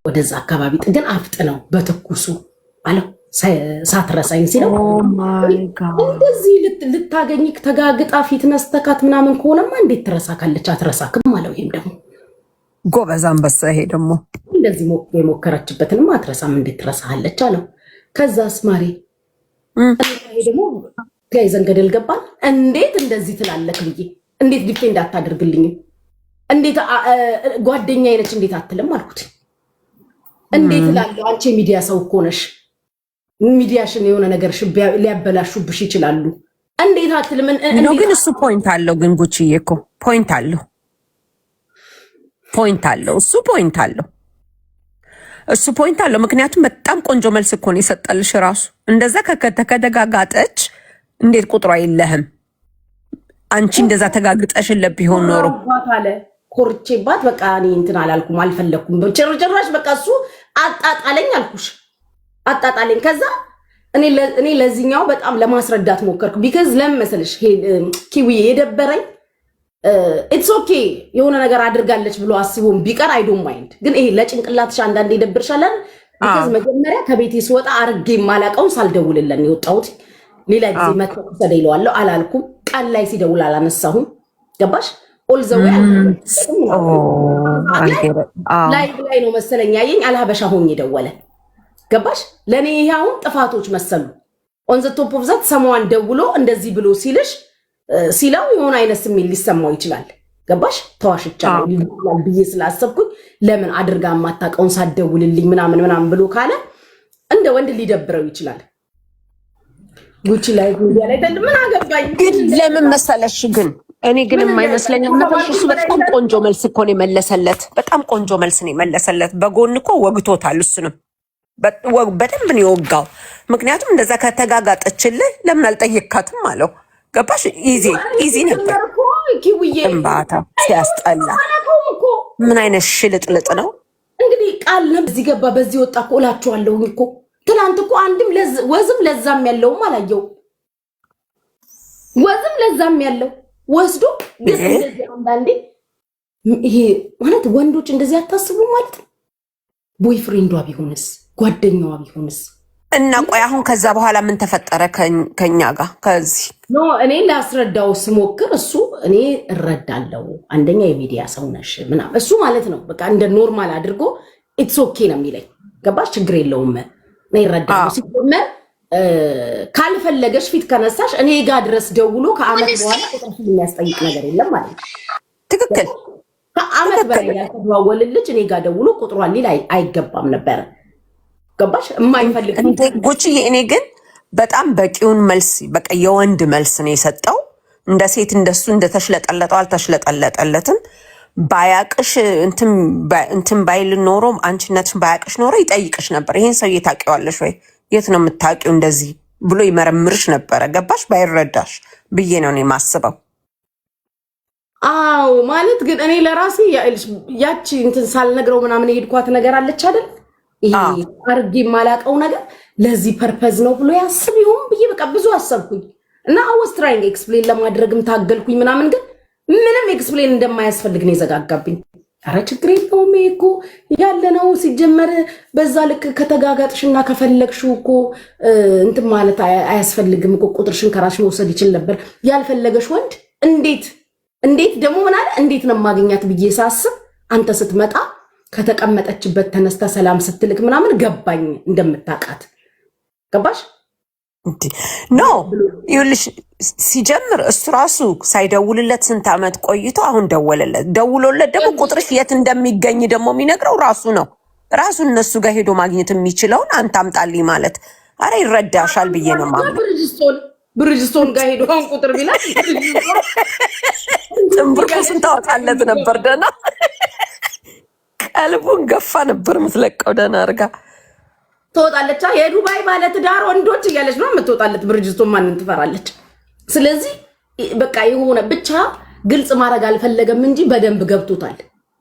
ወደዛ አካባቢ ግን አፍጥነው በትኩሱ አለው ሳትረሳኝ ሲለው እንደዚህ ልታገኝ ተጋግጣ ፊት ነስተካት ምናምን ከሆነማ እንዴት ትረሳካለች? አትረሳክም አለው። ይሄም ደግሞ ጎበዝ አንበሳ። ይሄ ደግሞ እንደዚህ የሞከረችበትንም አትረሳም፣ እንዴት ትረሳለች አለው። ከዛስ ማሪ ደግሞ ተያይዘን ገደል ገባን። እንዴት እንደዚህ ትላለክ ብዬ እንዴት ዲፌንድ አታደርግልኝም? እንዴት ጓደኛ አይነች እንዴት አትልም አልኩት። እንዴት እላለሁ? አንቺ የሚዲያ ሰው እኮ ነሽ። ሚዲያሽን የሆነ ነገር ሊያበላሹብሽ ይችላሉ። እንዴት አትልም? ግን እሱ ፖይንት አለው። ግን ጉቺዬ እኮ ፖይንት አለው እሱ ፖይንት አለው። ምክንያቱም በጣም ቆንጆ መልስ እኮ ነው የሰጠልሽ ራሱ። እንደዛ ከደጋጋጠች እንዴት ቁጥሯ የለህም? አንቺ እንደዛ ተጋግጠሽለት ቢሆን ኖሮ ኮርቼባት በቃ እኔ እንትን አላልኩም፣ አልፈለኩም ጭራሽ። በቃ እሱ አጣጣለኝ አልኩሽ፣ አጣጣለኝ። ከዛ እኔ ለዚህኛው በጣም ለማስረዳት ሞከርኩ። ቢካዝ ለምን መሰለሽ ኪዊዬ የደበረኝ ኢትስ ኦኬ የሆነ ነገር አድርጋለች ብሎ አስቦም ቢቀር አይ ዶንት ማይንድ። ግን ይሄ ለጭንቅላትሽ አንዳንዴ ይደብርሻል። ቢካዝ መጀመሪያ ከቤቴ ስወጣ አርጌ ማላቀውን ሳልደውልለን የወጣሁት። ሌላ ጊዜ መተሰደ ይለዋለሁ አላልኩም። ቃል ላይ ሲደውል አላነሳሁም። ገባሽ? ኦልዘዌ ላይ ነው መሰለኝ ያየኝ አልሀበሻ ሆኜ ደወለ። ገባሽ? ለእኔ ይሄ አሁን ጥፋቶች መሰሉ። ኦን ዘ ቶፕ ኦፍ ዛት ሰማዋን ደውሎ እንደዚህ ብሎ ሲለው የሆነ አይነት ስሜት ሊሰማው ይችላል። ገባሽ? ተዋሽቻለሁ ብዬ ስላሰብኩኝ ለምን አድርጋ የማታውቀውን ሳትደውልልኝ ምናምን ብሎ ካለ እንደ ወንድ ሊደብረው ይችላል። ጉቺ ላይ ጉዲያ ላይ ምን አገባኝ። ግን ለምን መሰለሽ ግን እኔ ግን የማይመስለኝ እሱ በጣም ቆንጆ መልስ እኮ ነው የመለሰለት። በጣም ቆንጆ መልስ ነው የመለሰለት። በጎን እኮ ወግቶታል። እሱንም በደንብ ነው የወጋው። ምክንያቱም እንደዛ ከተጋጋጠችልህ ለምን አልጠየካትም አለው። ገባሽ? ኢዚ ነበር። እምባታ ሲያስጠላ ምን አይነት ሽልጥልጥ ነው እንግዲህ። ቃል በዚህ ገባ በዚህ ወጣ እኮ እላችኋለሁ እኮ ትናንት እኮ አንድም ወዝም ለዛም ያለውም አላየው። ወዝም ለዛም ያለው ወስዶ ግን እንደዚህ አንዳንዴ ይሄ ማለት ወንዶች እንደዚህ አታስቡ ማለት ነው። ቦይፍሬንዷ ቢሆንስ ጓደኛዋ ቢሆንስ? እና ቆይ አሁን ከዛ በኋላ ምን ተፈጠረ ከኛ ጋር? ከዚህ ኖ እኔ ላስረዳው ስሞክር እሱ እኔ እረዳለሁ፣ አንደኛ የሚዲያ ሰው ነሽ ምናምን እሱ ማለት ነው። በቃ እንደ ኖርማል አድርጎ ኢትስ ኦኬ ነው የሚለኝ። ገባሽ? ችግር የለውም እኔ እረዳለሁ። ሲጀመር ካልፈለገሽ ፊት ከነሳሽ እኔ ጋር ድረስ ደውሎ ከአመት በኋላ ቁጥር የሚያስጠይቅ ነገር የለም ማለት ነው። ትክክል። ከአመት በላይ ያልተደዋወልን ልጅ እኔ ጋር ደውሎ ቁጥሯን ሊል አይገባም ነበረ። ገባሽ? የማይፈልግ ጉቺዬ፣ እኔ ግን በጣም በቂውን መልስ በቃ የወንድ መልስ ነው የሰጠው። እንደ ሴት እንደሱ እንደተሽለጠለጠው አልተሽለጠለጠለትም። ባያቅሽ እንትን ባይል ኖሮ አንቺነትሽን ባያቅሽ ኖሮ ይጠይቅሽ ነበር። ይሄን ሰውዬ ታውቂዋለሽ ወይ? የት ነው የምታውቂው? እንደዚህ ብሎ ይመረምርሽ ነበረ። ገባሽ? ባይረዳሽ ብዬ ነው እኔ የማስበው። አዎ ማለት ግን እኔ ለራሴ ያቺ እንትን ሳልነግረው ምናምን የሄድኳት ነገር አለች አይደል? ይሄ አርጌ የማላውቀው ነገር ለዚህ ፐርፐዝ ነው ብሎ ያስብ ይሆን ብዬ በቃ ብዙ አሰብኩኝ እና አወስ ትራይንግ ኤክስፕሌን ለማድረግም ታገልኩኝ ምናምን፣ ግን ምንም ኤክስፕሌን እንደማያስፈልግ ነው የዘጋጋብኝ። ኧረ ችግር የለውም እኮ ያለ ነው ሲጀመር። በዛ ልክ ከተጋጋጥሽና ከፈለግሽው እኮ እንትን ማለት አያስፈልግም እኮ ቁጥርሽን ከራስሽ መውሰድ ይችል ነበር። ያልፈለገሽ ወንድ እንዴት ደግሞ ምን አለ እንዴት ነው ማግኛት ብዬ ሳስብ አንተ ስትመጣ ከተቀመጠችበት ተነስታ ሰላም ስትልክ ምናምን ገባኝ እንደምታውቃት። ገባሽ? ኖ ይኸውልሽ ሲጀምር እሱ ራሱ ሳይደውልለት ስንት ዓመት ቆይቶ አሁን ደውሎለት ደግሞ ቁጥርሽ የት እንደሚገኝ ደግሞ የሚነግረው ራሱ ነው። ራሱ እነሱ ጋር ሄዶ ማግኘት የሚችለውን አንተ አምጣልኝ ማለት አረ ይረዳሻል ብዬ ነው ማለት። ብርጅስቶን ጋር ሄዶ አሁን ቁጥር ቢላ ጥንብርቁስን ታወጣለት ነበር። ደህና ቀልቡን ገፋ ነበር የምትለቀው። ደህና አድርጋ ትወጣለች። የዱባይ ባለትዳር ወንዶች እያለች ነው የምትወጣለት። ብርጅስቶን ማንን ትፈራለች? ስለዚህ በቃ የሆነ ብቻ ግልጽ ማድረግ አልፈለገም እንጂ በደንብ ገብቶታል።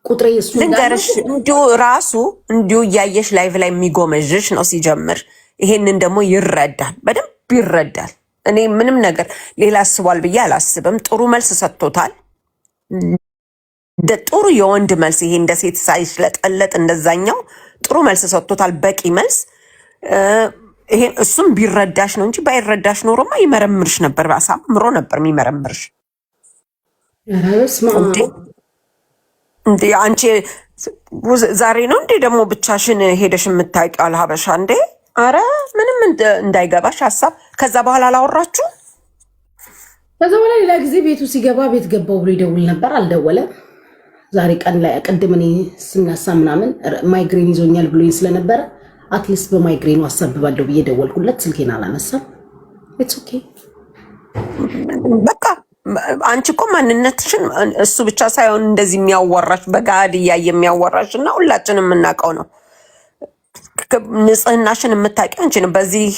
ቁጥሬ እሱ ልንገርሽ፣ እንዲሁ ራሱ እንዲሁ እያየሽ ላይቭ ላይ የሚጎመዥሽ ነው ሲጀምር። ይሄንን ደግሞ ይረዳል፣ በደንብ ይረዳል። እኔ ምንም ነገር ሌላ አስቧል ብዬ አላስብም። ጥሩ መልስ ሰጥቶታል። ጥሩ የወንድ መልስ ይሄ እንደ ሴት ሳይሽለጠለጥ እንደዛኛው ጥሩ መልስ ሰጥቶታል፣ በቂ መልስ። ይሄን እሱም ቢረዳሽ ነው እንጂ ባይረዳሽ ኖሮማ ይመረምርሽ ነበር፣ አሳምሮ ነበር የሚመረምርሽ። እንዴ አንቺ ዛሬ ነው እንዴ ደግሞ ብቻሽን ሄደሽ የምታውቂው አልሀበሻ እንዴ? አረ ምንም እንዳይገባሽ ሀሳብ። ከዛ በኋላ አላወራችሁ? ከዛ በኋላ ሌላ ጊዜ ቤቱ ሲገባ ቤት ገባው ብሎ ይደውል ነበር፣ አልደወለም። ዛሬ ቀን ላይ ቅድም እኔ ስናሳ ምናምን ማይግሬን ይዞኛል ብሎኝ ስለነበረ አትሊስት በማይግሬኑ አሳብባለሁ ብዬ ደወልኩለት፣ ስልኬን አላነሳም። ኢትስ ኦኬ በቃ አንቺ እኮ ማንነትሽን እሱ ብቻ ሳይሆን እንደዚህ የሚያወራሽ በጋድ እያየ የሚያወራሽ እና ሁላችንም የምናውቀው ነው። ንጽህናሽን የምታውቂው አንቺ ነው። በዚህ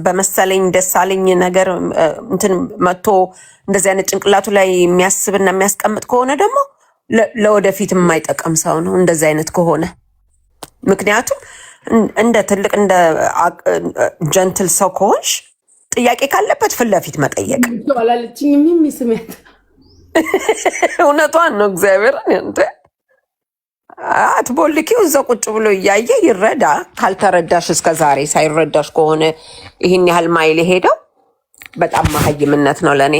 በመሰለኝ ደሳለኝ ነገር እንትን መጥቶ እንደዚህ አይነት ጭንቅላቱ ላይ የሚያስብና የሚያስቀምጥ ከሆነ ደግሞ ለወደፊት የማይጠቀም ሰው ነው እንደዚህ አይነት ከሆነ። ምክንያቱም እንደ ትልቅ እንደ ጀንትል ሰው ከሆንሽ ጥያቄ ካለበት ፊት ለፊት መጠየቅ አላለችኝም። የሚስሜት እውነቷን ነው። እግዚአብሔር እንደ አትቦልኪው እዛ ቁጭ ብሎ እያየ ይረዳ። ካልተረዳሽ እስከ ዛሬ ሳይረዳሽ ከሆነ ይህን ያህል ማይል ሄደው በጣም መሀይምነት ነው ለእኔ።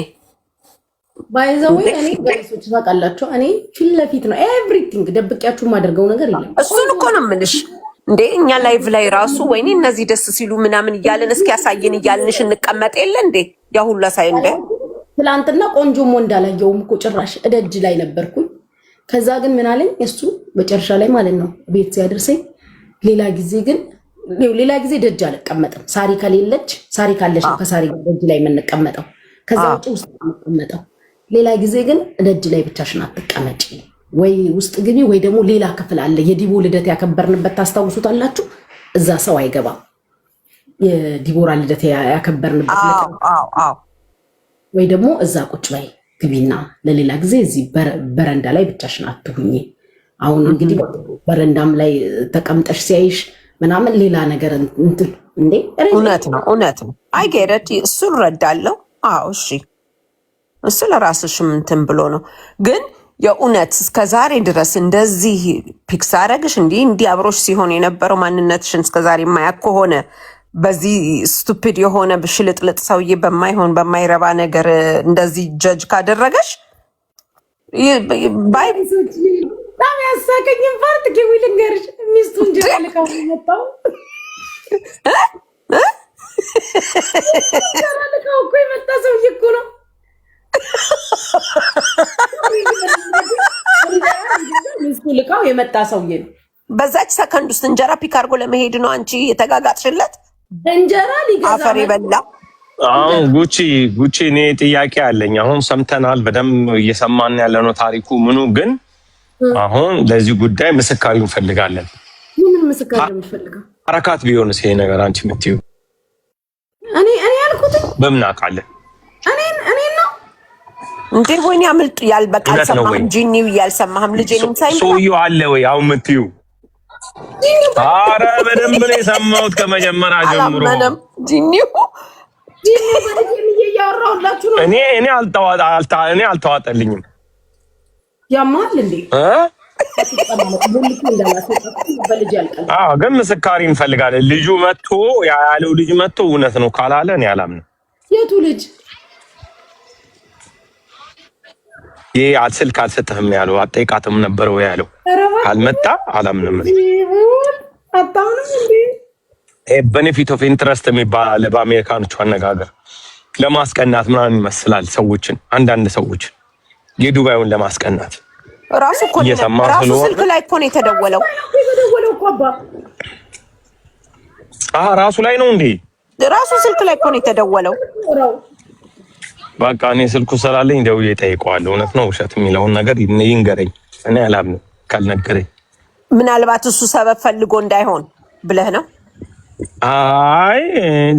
ባይዘው እኔ ጋይሶች ታውቃላችሁ፣ እኔ ፊት ለፊት ነው ኤቭሪቲንግ፣ ደብቄያችሁ የማደርገው ነገር የለም። እሱን እኮ ነው የምልሽ እንዴ። እኛ ላይቭ ላይ ራሱ ወይኔ እነዚህ ደስ ሲሉ ምናምን እያለን እስኪ ያሳየን እያልንሽ እንቀመጥ የለ እንዴ? ያ ሁሉ ሳይ እንደ ትላንትና ቆንጆም እንዳላየውም እኮ ጭራሽ እደጅ ላይ ነበርኩኝ። ከዛ ግን ምን አለኝ እሱ መጨረሻ ላይ ማለት ነው ቤት ሲያደርሰኝ፣ ሌላ ጊዜ ደጅ አልቀመጥም። ሳሪ ከሌለች፣ ሳሪ ካለች ከሳሪ ጋር ደጅ ላይ የምንቀመጠው፣ ከዛ ውጭ ውስጥ የምንቀመጠው። ሌላ ጊዜ ግን ደጅ ላይ ብቻሽን አትቀመጪ፣ ወይ ውስጥ ግቢ፣ ወይ ደግሞ ሌላ ክፍል አለ። የዲቦ ልደት ያከበርንበት ታስታውሱታላችሁ? እዛ ሰው አይገባም። የዲቦራ ልደት ያከበርንበት ወይ ደግሞ እዛ ቁጭ በይ ግቢና ለሌላ ጊዜ እዚህ በረንዳ ላይ ብቻሽን አትሁኚ። አሁን እንግዲህ በረንዳም ላይ ተቀምጠሽ ሲያይሽ ምናምን ሌላ ነገር እንትን እንዴ። እውነት ነው። አይገረድ እሱ እረዳለሁ። አዎ እሺ፣ እሱ ለራስሽም እንትን ብሎ ነው። ግን የእውነት እስከ ዛሬ ድረስ እንደዚህ ፒክስ አረግሽ እንዲህ አብሮሽ ሲሆን የነበረው ማንነትሽን እስከ ዛሬ የማያውቅ ከሆነ በዚህ ስቱፒድ የሆነ ብሽልጥልጥ ሰውዬ በማይሆን በማይረባ ነገር እንደዚህ ጀጅ ካደረገሽ ባይ በጣም ያሳቀኝም ፓርት ኬዊ ልንገርሽ፣ ሚስቱ እንጀራ ልካው መጣው እንጀራ ልካው እኮ የመጣ ሰውዬ እኮ ነው። ሚስቱ ልካው የመጣ ሰውዬ ነው። በዛች ሰከንድ ውስጥ እንጀራ ፒክ አድርጎ ለመሄድ ነው አንቺ የተጋጋጥሽለት። እንጀራ ሊገዛ አፈር ይበላ። አሁን ጉቺ እኔ ጥያቄ አለኝ። አሁን ሰምተናል፣ በደንብ እየሰማን ያለ ነው ታሪኩ ምኑ። ግን አሁን ለዚህ ጉዳይ ምስካሪ እንፈልጋለን። ምን ምስካሪ እንፈልጋለን? አረካት ቢሆንስ ይሄ ነገር አንቺ የምትይው እኔ ያልኩት በምን አውቃለን? እኔ ነው እንዴ? ወይኔ አምልጥ ያልበቃ አልሰማህም? ጂኒው ያልሰማህም ልጅ እንሳይ ሰውዬው አለ ወይ? አሁን የምትይው አረ በደንብ ነው የሰማሁት ከመጀመሪያ ጀምሮ። ጂኒው እያወራሁላችሁ ነው። እኔ አልተዋጠልኝም። ያማል እንዴ? ግን ምስካሪ እንፈልጋለን። ልጁ መጥቶ ያለው ልጅ መጥቶ እውነት ነው ካላለ እኔ አላምንም። የቱ ልጅ? ይሄ ስልክ አልሰጥህም ያለው አጠይቃትም ነበረው ያለው ካልመጣ አላምንም። አታምንም እንዴ? ቤኔፊት ኦፍ ኢንትረስት የሚባል አለ በአሜሪካኖቹ አነጋገር። ለማስቀናት ምናምን ይመስላል ሰዎችን፣ አንዳንድ ሰዎች የዱባዩን ለማስቀናት ራሱ ስልክ ላይ እኮ ነው የተደወለው። ራሱ ላይ ነው እንዴ? ራሱ ስልክ ላይ እኮ ነው የተደወለው። በቃ እኔ ስልኩ ስላለኝ ደውዬ እጠይቀዋለሁ። እውነት ነው ውሸት የሚለውን ነገር ይንገረኝ። እኔ አላምንም ካልነገረኝ። ምናልባት እሱ ሰበብ ፈልጎ እንዳይሆን ብለህ ነው? አይ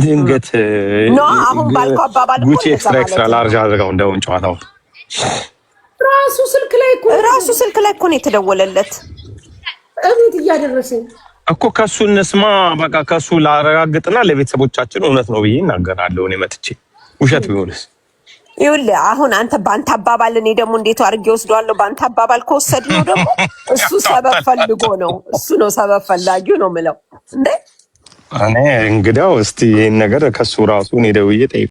ድንገት ኖ አሁን ባልከው አባባል ጉቺ ኤክስትራ ላርጅ አድርገው እንደውን ጨዋታው ራሱ ስልክ ላይ እኮ ነው የተደወለለት። እቤት እያደረሰኝ እኮ ከሱ እንስማ። በቃ ከሱ ላረጋግጥና ለቤተሰቦቻችን እውነት ነው ብዬ እናገራለሁ። እኔ መጥቼ ውሸት ቢሆንስ ይኸውልህ አሁን አንተ በአንተ አባባል እኔ ደግሞ እንዴት አድርጌ ወስደዋለሁ? በአንተ አባባል ከወሰድ ነው ደግሞ እሱ ሰበብ ፈልጎ ነው። እሱ ነው ሰበብ ፈላጊው ነው የምለው እንዴ። እኔ እንግዲያው እስቲ ይሄን ነገር ከሱ ራሱ እኔ ደውዬ ጠይቅ